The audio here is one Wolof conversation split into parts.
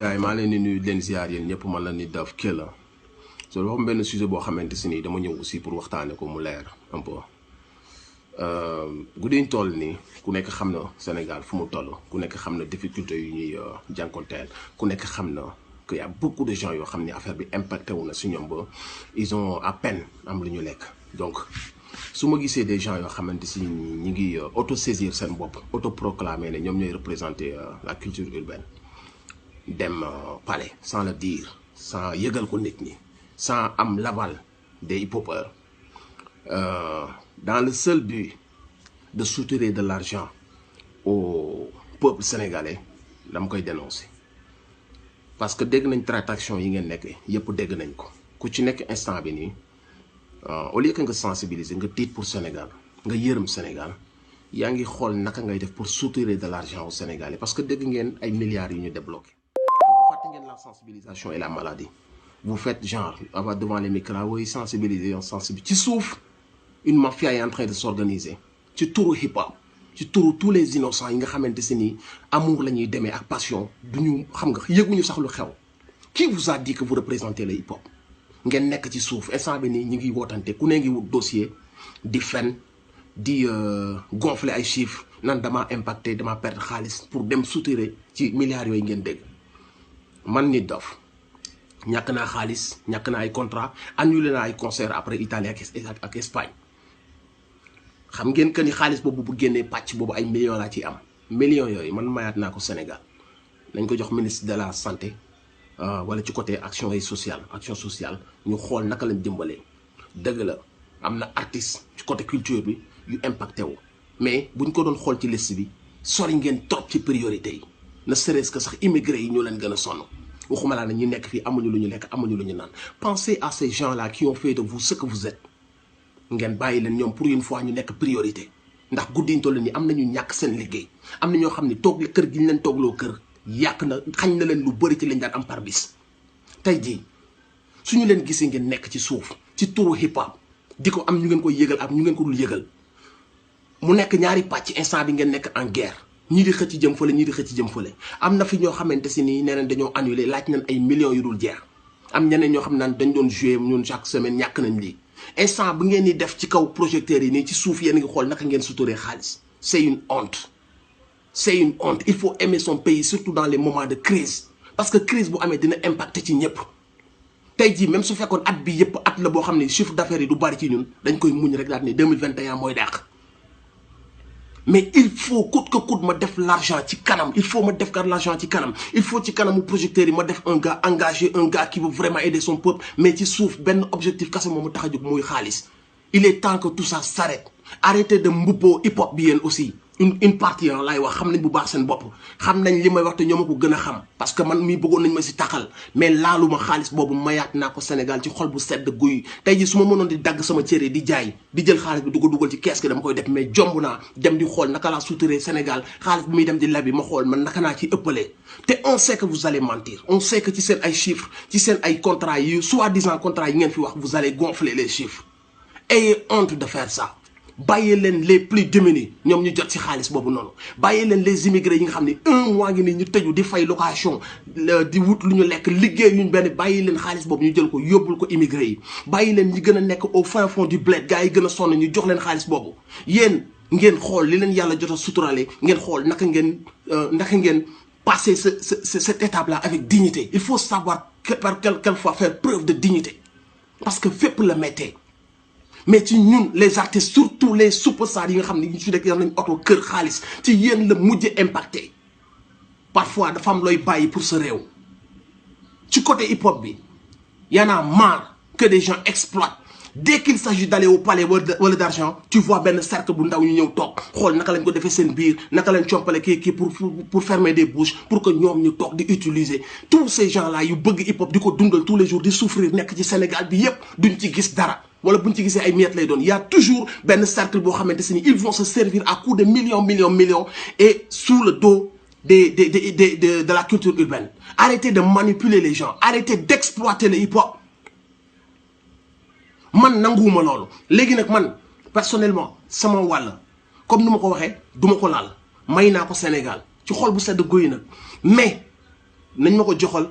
gars maa leen di nuyu leen ziar yéen ñëpp man la Nit Doff Killa so dafa am benn sujet boo xamante si nii dama ñëw aussi pour waxtaane ko mu leer un peu guddi ñu toll nii ku nekk xam na Sénégal fu mu toll ku nekk xam na difficulté yu ñuy jànkonteel ku nekk xam na que y a beaucoup de gens yoo xam ni affaire bi impacté wu na si ñoom ba ils ont à peine am lu ñu lekk donc su ma gisee des gens yoo xamante si ñi ngi auto-saisir seen bopp auto-proclamer ne ñoom ñooy représenter la culture urbaine dem palais sans le dire sans yëgal ko nit ñi sans am l'aval des hip-hopeurs dans le seul but de soutirer de l'argent au peuple sénégalais dama koy dénoncer parce que dégg nañ tractation yi ngeen nekk yëpp dégg nañ ko ku ci nekk instant bi nii au lieu que nga sensibiliser nga tiit pour Sénégal nga yërëm Sénégal yaa ngi xool naka ngay def pour soutirer de l'argent au Sénégalais parce que dégg ngeen ay milliards yu ñu débloqué fàtte ngeen la sensibilisation et la maladie vous faites genre avoir devant les micros oui sensibiliser on sensibiliser ci suuf une mafia est en train de s'organiser ci turu hip hop ci turu tous les innocents yi nga xamante si ni amour la ñuy demee ak passion duñu xam nga yëguñu sax lu xew qui vous a dit que vous représentez le hip hop ngeen nekk ci suuf instant bi nii ñu ngi wootante ku ne ngi wut dossier di fen di gonfler ay chiffres nan dama impacté dama perdre xaalis pour dem soutirer ci milliards yooyu ngeen dégg man Nit Doff ñàkk naa xaalis ñàkk naa ay contrat annulé naa ay concert après Italie ak Espagne xam ngeen que ni xaalis boobu bu génnee pàcc boobu ay millions laa ciy am millions yooyu man mayaat naa ko Sénégal nañ ko jox ministre de la santé wala ci côté action sociale ñu xool naka lañ dimbalee dëgg la am na artiste ci côté culture bi yu impacté wu mais buñ ko doon xool ci liste bi sori ngeen trop ci priorité yi ne serait-ce que sax immigré yi ñoo leen gën a sonn waxuma laa ne ñu nekk fii amuñu lu ñu lekk amuñu lu ñu naan pensez à ces gens là qui ont fait de vous ce que vous êtes ngeen bàyyi leen ñoom pour une fois ñu nekk priorité ndax guddiñ toll nii am nañu ñàkk seen liggéey am na ñoo xam ne toog kër gi ñu leen toogloo kër yàq na xañ na leen lu bëri ci lañ daan am par bis tey jii suñu leen gisee ngeen nekk ci suuf ci turu hip hop di ko am ñu ngeen koy yëgal ak ñu ngeen ko dul yëgal mu nekk ñaari pàcc instant bi ngeen nekk en guerre ñii di xëcc jëm fële ñii di xëcc jëm fële am na fi ñoo xamante si nii nee nañ dañoo annulé laaj nañ ay millions yu dul jeex am ñeneen ñoo xam naan dañ doon jouer ñun chaque semaine ñàkk nañ lii instant bi ngeen di def ci kaw projecteurs yi nii ci suuf yéen ngi xool naka ngeen suturee xaalis c'est une honte c'est une honte il faut aimer son pays surtout dans les moments de crise parce que crise bu amee dina impacter ci ñëpp tey jii même su fekkoon at bi yëpp at la boo xam ne chiffre d'affaires yi du bari ci ñun dañ koy muñ rek daal ne 2021 mooy dàq mais il faut coûte que coûte ma def l'argent ci kanam il faut ma def car l'argent ci kanam il faut ci kanamu projecteurs yi ma def un gars engagé un gars qui veut vraiment aider son peuple mais ci suuf benn objectif kese moom mu tax a jóg muy xaalis il est temps que tout ça s'arrête arrêtez de mbubboo hip hop bi yéen aussi une partie laay wax xam nañ bu baax seen bopp xam nañ li may wax te ñoo ma ko gën a xam parce que man mii bëggoon nañ ma si taxal mais laaluma xaalis boobu mayaat naa ko Sénégal ci xol bu sedd guy tey ji su ma mënoon di dagg sama cere di jaay di jël xaalis bi du ko dugal ci kees gi dama koy def mais jomb naa dem di xool naka laa suturee Sénégal xaalis bi muy dem di lebi ma xool man naka naa ci ëppalee te on sait que vous allez mentir on sait que ci seen ay chiffres ci seen ay contrats yi soi-disant contrats yi ngeen fi wax vous allez gonfler les chiffres ayez honte de faire ça bàyyee leen les plus démunis ñoom ñu jot ci xaalis boobu noonu bàyyee leen les immigrés yi nga xam ne un mois ngi nii ñu tëju di fay location di wut lu ñu lekk liggéey yuñ benn bàyyi leen xaalis boobu ñu jël ko yóbbul ko immigré yi bàyyi leen ñi gën a nekk au fin fond du bled gars yi gën a sonn ñu jox leen xaalis boobu yéen ngeen xool li leen yàlla jot a suturale ngeen xool naka ngeen passer cette étape là avec dignité il faut savoir par quelquefois faire preuve de dignité parce que fépp la méttee mais ci ñun les artistes surtout les superstars yi nga xam ne ñu ci nekk yor nañ oto kër xaalis ci yéen la mujj impacté parfois dafa am looy bàyyi pour sa réew ci côté hip hop bi y en a marre que des gens exploitent dès qu'il s'agit d'aller au palais wala d'argent tu vois benn cercle bu ndaw ñu ñëw toog xool naka lañ ko defee seen biir naka lañ compale kii pour fermer des bouches pour que ñoom ñu toog di utiliser tous ces gens là yu bëgg hip hop di ko dundal tous les jours di souffrir nekk ci Sénégal bi yépp duñ ci gis dara wala buñ ci gisee ay miettes lay doon y a toujours benn cercle boo xamante ni ils vont se servir à coups de millions et sous le dos de la culture urbaine arrêtez de manipuler les gens arrêtez d'exploiter le hip hop man nanguwuma loolu léegi nag man personnellement sama wàll comme ni ma ko waxee duma ko laal may naa ko Sénégal ci xol bu sedd guy nag mais nañ ma ko joxal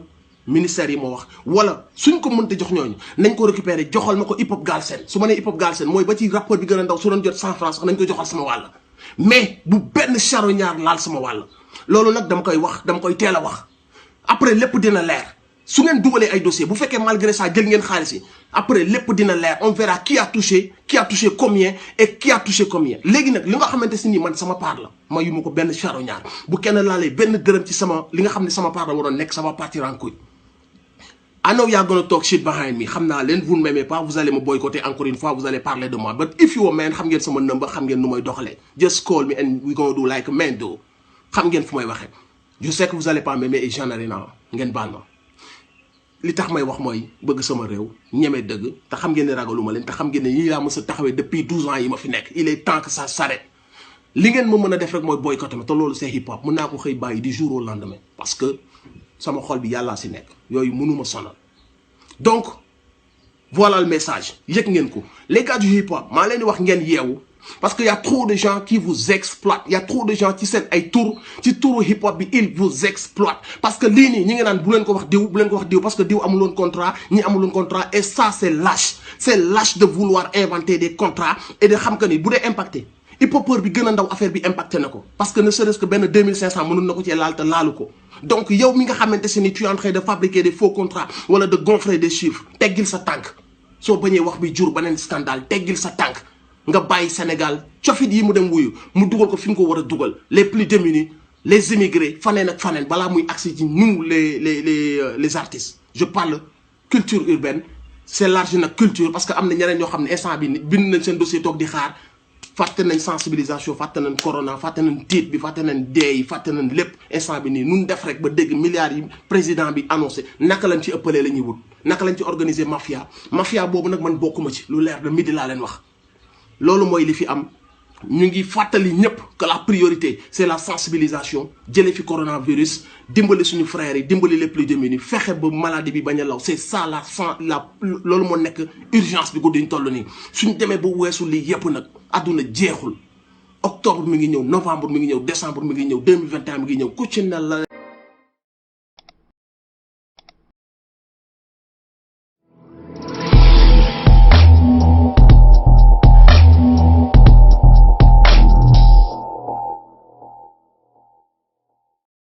ministère yi moo wax wala suñ ko mënta jox ñooñu nañ ko récupérer joxal ma ko hip hop Galsen su ma nee hip hop Galsen mooy ba ci rapport bi gën a ndaw su doon jot 100 francs sax nañ ko joxal sama wàll mais bu benn charognard laal sama wàll loolu nag dama koy wax dama koy teel a wax après lépp dina leer su ngeen dugalee ay dossier bu fekkee malgré ça jël ngeen xaalis yi après lépp dina leer on verra qui a touché combien et qui a touché combien léegi nag li nga xamante si nii man sama part la ma yu ma ko benn charognard bu kenn laalee benn dërëm ci sama li nga xam ne sama part la waroon nekk sama partir en couille. I know you're gonna talk shit behind me xam naa leen vous ne m'aimez pas vous allez me boycotter encore une fois vous allez parler de moi but if you a man xam ngeen sama number xam ngeen nu may doxalee just call me and we gonna do like a man do xam ngeen fu may waxee je sais que vous allez pas m'aimer et j'en ai rien ngeen baal ma li tax may wax mooy bëgg sama réew ñeme dëgg te xam ngeen ne ragaluma leen te xam ngeen ne ñii laa mës a taxawee depuis 12 ans yi ma fi nekk il est temps que ça s'arrête li ngeen ma mën a def rek mooy boycotter ma te loolu c'est hip hop mën naa ko xëy bàyyi du jour au lendemain parce que sama xol bi yàllaa si nekk yooyu mënuma sonal donc voilà le message yëg ngeen ko les gars du hip hop maa leen di wax ngeen yeewu parce que y a trop de gens qui vous exploitent y a trop de gens ci seen ay tour ci turu hip hop bi ils vous exploitent parce que lii nii ñi ngi naan bu leen ko wax diw bu leen ko wax diw parce que diw amuloon contrat ñi amuloon contrat et ça c'est lâche de vouloir inventer des contrats et de xam que ni bu dee impacté hip-hopeur bi gën a ndaw affaire bi impacté na ko parce que ne serait-ce que benn 2500 mënoon na ko cee laal te laalu ko donc yow mi nga xamante se ni tu es en train de fabriquer des faux contrats wala de gonfler des chiffres teggil sa tànk soo bañee wax bi jur beneen scandale teggil sa tànk nga bàyyi Sénégal cofit yi mu dem wuyu mu dugal ko fi mu ko war a dugal les plus démunis les immigrés faneen ak faneen balaa muy agsi ci nous les artistes je parle culture urbaine c'est large nag culture parce que am na ñeneen ñoo xam ne instant bi bind nañ seen dossier toog di xaar fàtte nañ sensibilisation fàtte nañ corona fàtte nañ tiit bi fàtte nañ dee yi fàtte nañ lépp instant bi nii nun def rek ba dégg milliards yi président bi annoncé naka lañ ci ëppalee la ñuy wut naka lañ ci organiser mafia boobu nag man bokkuma ci lu leer de midi laa leen wax loolu mooy li fi am ñu ngi fàttali ñëpp que la priorité c'est la sensibilisation jëlee fi coronavirus dimbali suñu frères yi dimbali les plus démunis fexe ba maladie bi bañ a law c'est ça loolu moo nekk urgence bi guddi ñu toll nii suñu demee ba weesu lii yëpp nag àdduna jeexul octobre mi ngi ñëw novembre mi ngi ñëw décembre mi ngi ñëw 2021 mi ngi ñëw ku ci ne la